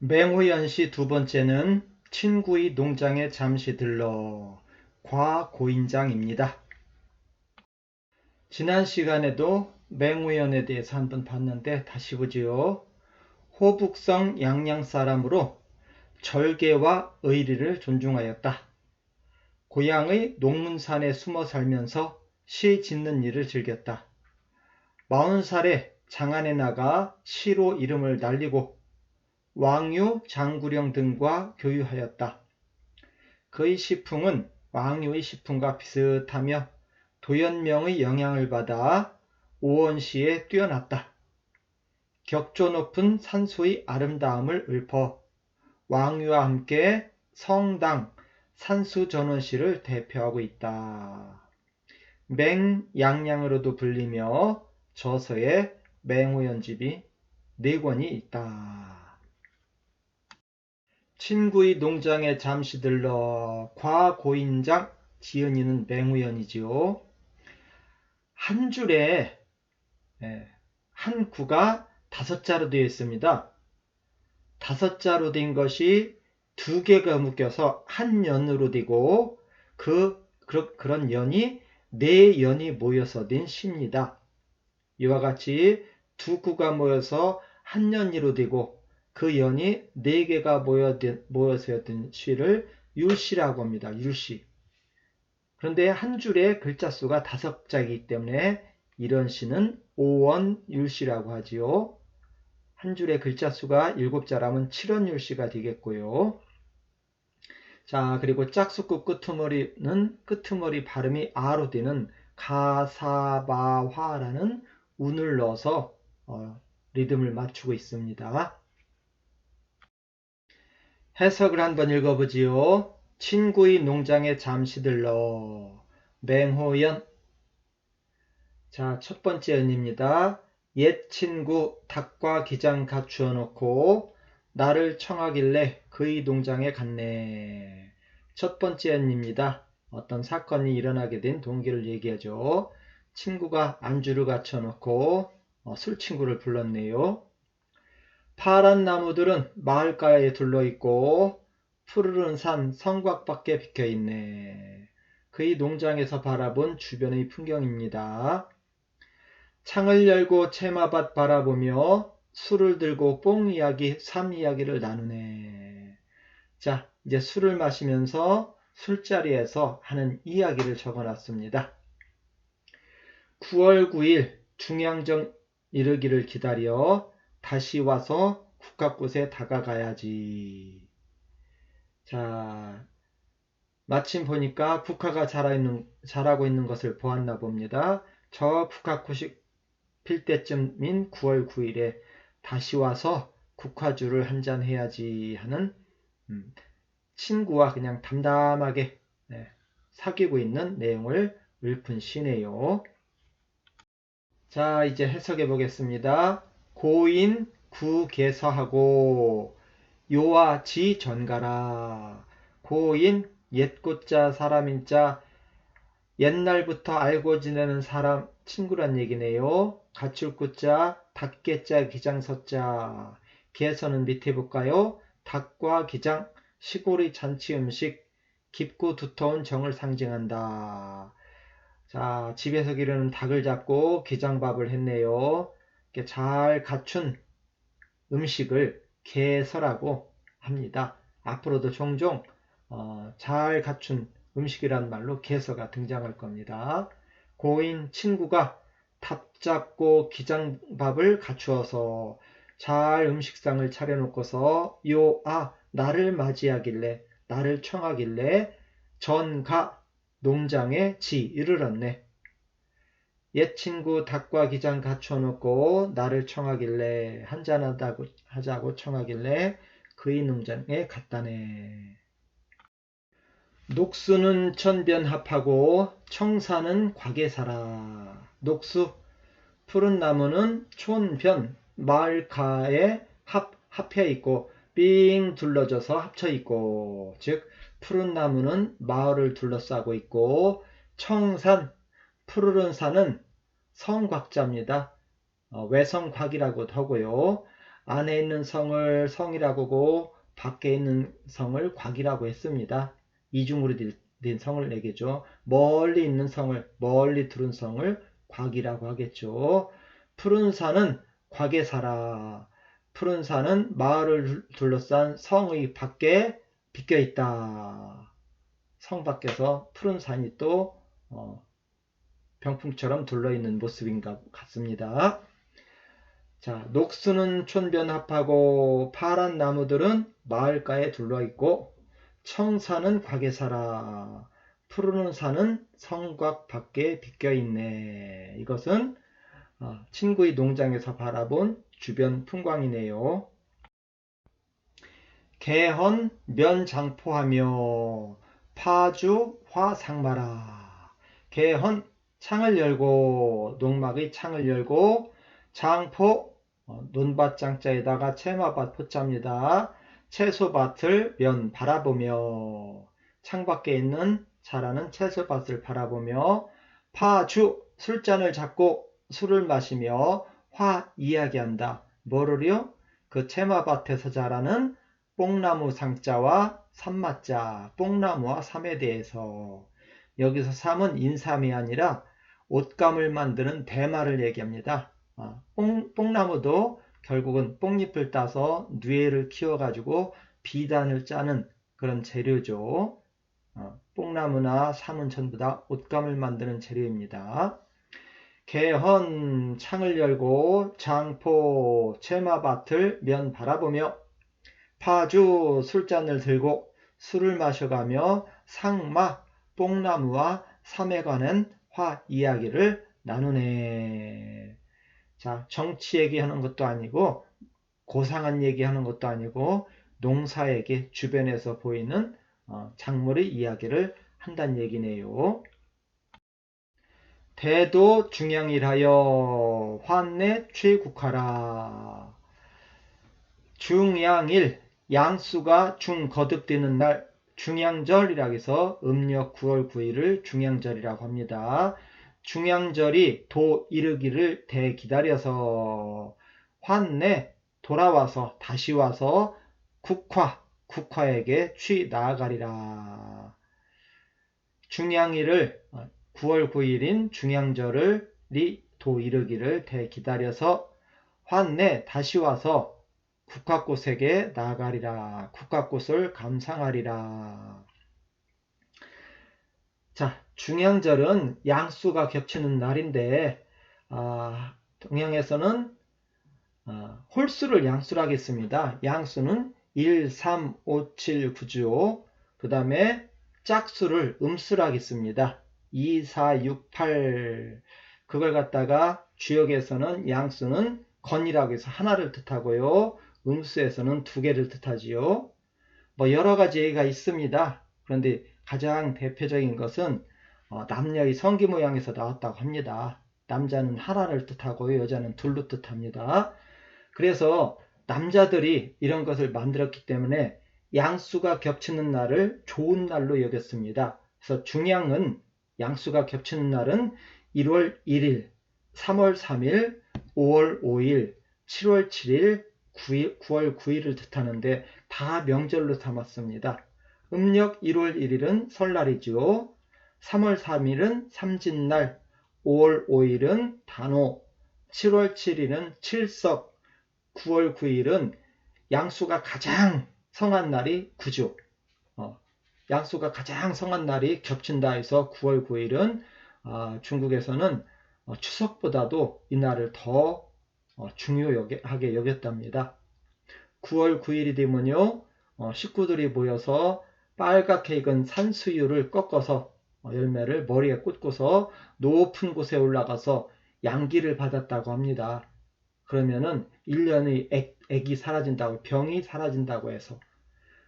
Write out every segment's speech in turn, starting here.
맹호연시 두 번째는 친구의 농장에 잠시 들러 과고인장입니다. 지난 시간에도 맹호연에 대해서 한번 봤는데 다시 보지요. 호북성 양양 사람으로 절개와 의리를 존중하였다. 고향의 농문산에 숨어 살면서 시 짓는 일을 즐겼다. 40살에 장안에 나가 시로 이름을 날리고 왕유, 장구령 등과 교유하였다. 그의 시풍은 왕유의 시풍과 비슷하며 도연명의 영향을 받아 오원시에 뛰어났다. 격조 높은 산수의 아름다움을 읊어 왕유와 함께 성당, 산수전원시를 대표하고 있다. 맹양양으로도 불리며 저서에 맹호연집이 4권이 있다. 친구의 농장에 잠시 들러 과고인장 지은이는 맹우연이지요. 한 줄에 한 구가 5자로 되어 있습니다. 5자로 된 것이 2개가 묶여서 한 연으로 되고 그런 연이 4연이 모여서 된 시입니다. 이와 같이 2구가 모여서 한 연이로 되고 그 연이 4개가 모여서 된 시를 율시라고 합니다. 율시. 그런데 한 줄에 글자 수가 5자이기 때문에 이런 시는 오원율시라고 하지요. 한 줄에 글자 수가 7자라면 7원율시가 되겠고요. 자, 그리고 짝수구 끄트머리 발음이 아로 되는 가사바화라는 운을 넣어서 리듬을 맞추고 있습니다. 해석을 한번 읽어보지요. 친구의 농장에 잠시 들러 맹호연. 자, 첫 번째 연입니다. 옛 친구 닭과 기장 갖추어 놓고 나를 청하길래 그의 농장에 갔네. 첫 번째 연입니다. 어떤 사건이 일어나게 된 동기를 얘기하죠. 친구가 안주를 갖춰 놓고 술 친구를 불렀네요. 파란 나무들은 마을가에 둘러있고 푸르른 산 성곽밖에 비켜있네. 그의 농장에서 바라본 주변의 풍경입니다. 창을 열고 채마밭 바라보며 술을 들고 뽕 이야기, 삶 이야기를 나누네. 자, 이제 술을 마시면서 술자리에서 하는 이야기를 적어놨습니다. 9월 9일 중양정 이르기를 기다려 다시 와서 국화꽃에 다가가야지. 자, 마침 보니까 국화가 자라고 있는 것을 보았나 봅니다. 저 국화꽃이 필 때쯤인 9월 9일에 다시 와서 국화주를 한잔 해야지 하는 친구와 그냥 담담하게 사귀고 있는 내용을 읊은 시네요. 자, 이제 해석해 보겠습니다. 고인 구개서하고 요와 지 전가라. 고인 옛꽃자 사람인자 옛날부터 알고 지내는 사람 친구란 얘기네요. 가출꽃자 닭개자 기장서자. 개서는 밑에 볼까요? 닭과 기장 시골의 잔치 음식 깊고 두터운 정을 상징한다. 자, 집에서 기르는 닭을 잡고 기장밥을 했네요. 이렇게 잘 갖춘 음식을 개서라고 합니다. 앞으로도 종종 잘 갖춘 음식이란 말로 개서가 등장할 겁니다. 고인 친구가 탑 잡고 기장밥을 갖추어서 잘 음식상을 차려놓고서 나를 맞이하길래 나를 청하길래 전가 농장에 이르렀네. 옛 친구 닭과 기장 갖춰놓고 나를 청하길래 한잔하자고 청하길래 그의 농장에 갔다네. 녹수는 천변합하고 청사는 곽에살아. 녹수 푸른 나무는 촌변 마을가에 합해 있고 삥 둘러져서 합쳐 있고, 즉 푸른 나무는 마을을 둘러싸고 있고 청산 푸르른 산은 성곽자입니다. 외성곽이라고도 하고요. 안에 있는 성을 성이라고 하고 밖에 있는 성을 곽이라고 했습니다. 이중으로 된 성을 얘기죠. 멀리 있는 성을, 멀리 두른 성을 곽이라고 하겠죠. 푸른 산은 곽에 살아. 푸른 산은 마을을 둘러싼 성의 밖에 비껴 있다. 성 밖에서 푸른 산이 또 병풍처럼 둘러있는 모습인 것 같습니다. 자, 녹수는 촌변합하고 파란 나무들은 마을가에 둘러있고 청사는 곽에 살아. 푸르른 산은 성곽 밖에 비껴있네. 이것은 친구의 농장에서 바라본 주변 풍광이네요. 개헌 면장포하며 파주 화상마라. 개헌 창을 열고 농막의 창을 열고 장포 논밭장자에다가 채마밭 포자입니다. 채소밭을 면 바라보며 창밖에 있는 자라는 채소밭을 바라보며 파주 술잔을 잡고 술을 마시며 화 이야기한다. 뭐를요? 그 채마밭에서 자라는 뽕나무 상자와 삼마자, 뽕나무와 삼에 대해서. 여기서 삼은 인삼이 아니라 옷감을 만드는 대마를 얘기합니다. 뽕나무도 결국은 뽕잎을 따서 뇌를 키워가지고 비단을 짜는 그런 재료죠. 뽕나무나 삼은 전부 다 옷감을 만드는 재료입니다. 개헌 창을 열고 장포 채마밭을 면 바라보며 파주 술잔을 들고 술을 마셔가며 상마 뽕나무와 삼에 관한 화 이야기를 나누네. 자, 정치 얘기하는 것도 아니고 고상한 얘기하는 것도 아니고 농사 얘기, 주변에서 보이는 작물의 이야기를 한다는 얘기네요. 대도 중양일하여 환내 최국하라. 중양일, 양수가 중거듭되는 날, 중양절이라고 해서 음력 9월 9일을 중양절이라고 합니다. 중양절이 도 이르기를 대기다려서 환내 돌아와서 다시 와서 국화에게 취 나아가리라. 중양일을 9월 9일인 중양절이 도 이르기를 대기다려서 환내 다시 와서 국화꽃에게 나아가리라. 국화꽃을 감상하리라. 자, 중양절은 양수가 겹치는 날인데 동양에서는 홀수를 양수로 하겠습니다. 양수는 1, 3, 5, 7, 9죠. 그 다음에 짝수를 음수로 하겠습니다. 2, 4, 6, 8. 그걸 갖다가 주역에서는 양수는 건이라고 해서 하나를 뜻하고요. 음수에서는 두 개를 뜻하지요. 여러 가지 얘기가 있습니다. 그런데 가장 대표적인 것은 남녀의 성기 모양에서 나왔다고 합니다. 남자는 하나를 뜻하고 여자는 둘로 뜻합니다. 그래서 남자들이 이런 것을 만들었기 때문에 양수가 겹치는 날을 좋은 날로 여겼습니다. 그래서 중양은 양수가 겹치는 날은 1월 1일, 3월 3일, 5월 5일, 7월 7일, 9월 9일을 뜻하는데 다 명절로 삼았습니다. 음력 1월 1일은 설날이죠. 3월 3일은 삼진날, 5월 5일은 단오, 7월 7일은 칠석, 9월 9일은 양수가 가장 성한 날이 구죠. 양수가 가장 성한 날이 겹친다 해서 9월 9일은 중국에서는 추석보다도 이 날을 더 중요하게 여겼답니다. 9월 9일이 되면요, 식구들이 모여서 빨갛게 익은 산수유를 꺾어서 열매를 머리에 꽂고서 높은 곳에 올라가서 양기를 받았다고 합니다. 그러면은 1년의 액이 사라진다고, 병이 사라진다고 해서.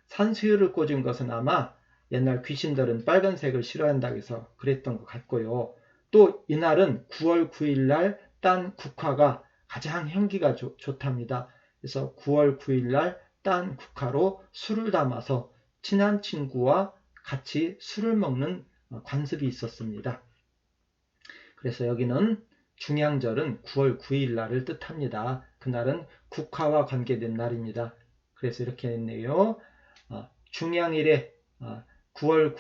산수유를 꽂은 것은 아마 옛날 귀신들은 빨간색을 싫어한다고 해서 그랬던 것 같고요. 또 이날은 9월 9일 날 딴 국화가 가장 향기가 좋답니다. 그래서 9월 9일 날 딴 국화로 술을 담아서 친한 친구와 같이 술을 먹는 관습이 있었습니다. 그래서 여기는 중양절은 9월 9일 날을 뜻합니다. 그날은 국화와 관계된 날입니다. 그래서 이렇게 했네요. 중양일에 9월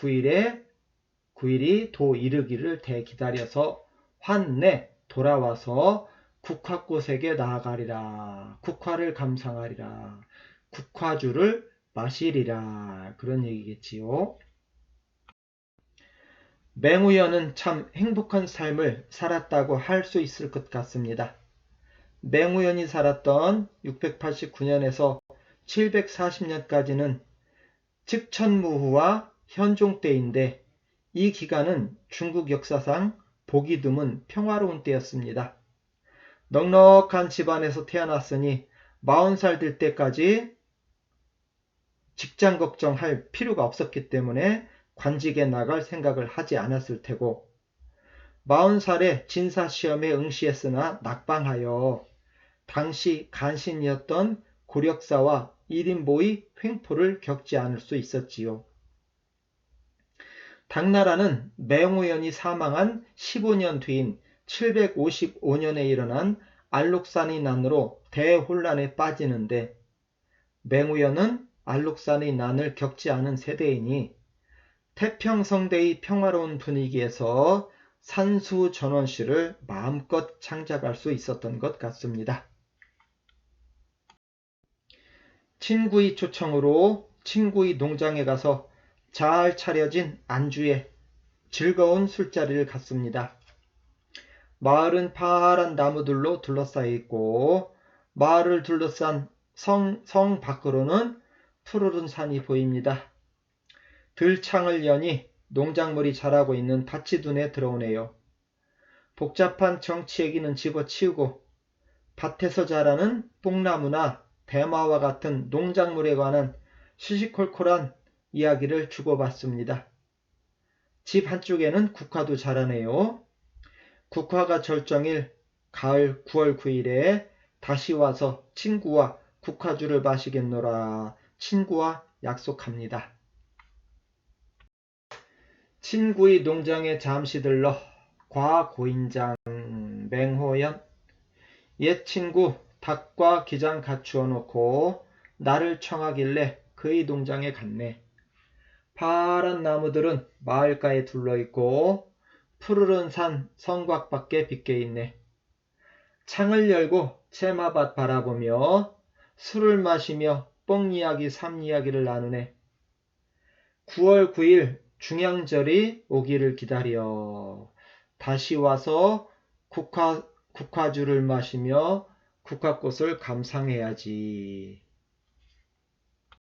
9일이 도 이르기를 대기다려서 환내 돌아와서 국화꽃에게 나아가리라. 국화를 감상하리라. 국화주를 마시리라. 그런 얘기겠지요. 맹우연은 참 행복한 삶을 살았다고 할 수 있을 것 같습니다. 맹우연이 살았던 689년에서 740년까지는 측천무후와 현종 때인데 이 기간은 중국 역사상 보기 드문 평화로운 때였습니다. 넉넉한 집안에서 태어났으니 40살 될 때까지 직장 걱정할 필요가 없었기 때문에 관직에 나갈 생각을 하지 않았을 테고 40살에 진사시험에 응시했으나 낙방하여 당시 간신이었던 고력사와 1인보의 횡포를 겪지 않을 수 있었지요. 당나라는 맹우연이 사망한 15년 뒤인 755년에 일어난 알록산의 난으로 대혼란에 빠지는데 맹우연은 알록산의 난을 겪지 않은 세대이니 태평성대의 평화로운 분위기에서 산수전원시를 마음껏 창작할 수 있었던 것 같습니다. 친구의 초청으로 친구의 농장에 가서 잘 차려진 안주에 즐거운 술자리를 갖습니다. 마을은 파란 나무들로 둘러싸여 있고 마을을 둘러싼 성 밖으로는 푸르른 산이 보입니다. 들창을 여니 농작물이 자라고 있는 밭이 눈에 들어오네요. 복잡한 정치 얘기는 집어치우고 밭에서 자라는 뽕나무나 대마와 같은 농작물에 관한 시시콜콜한 이야기를 주고받습니다. 집 한쪽에는 국화도 자라네요. 국화가 절정일 가을 9월 9일에 다시 와서 친구와 국화주를 마시겠노라 친구와 약속합니다. 친구의 농장에 잠시 들러 과고인장 맹호연 옛 친구 닭과 기장 갖추어 놓고 나를 청하길래 그의 농장에 갔네. 파란 나무들은 마을가에 둘러있고 푸르른 산 성곽밖에 빗겨있네. 창을 열고 채마밭 바라보며 술을 마시며 뻥 이야기 삼 이야기를 나누네. 9월 9일 중양절이 오기를 기다려 다시 와서 국화주를 마시며 국화꽃을 감상해야지.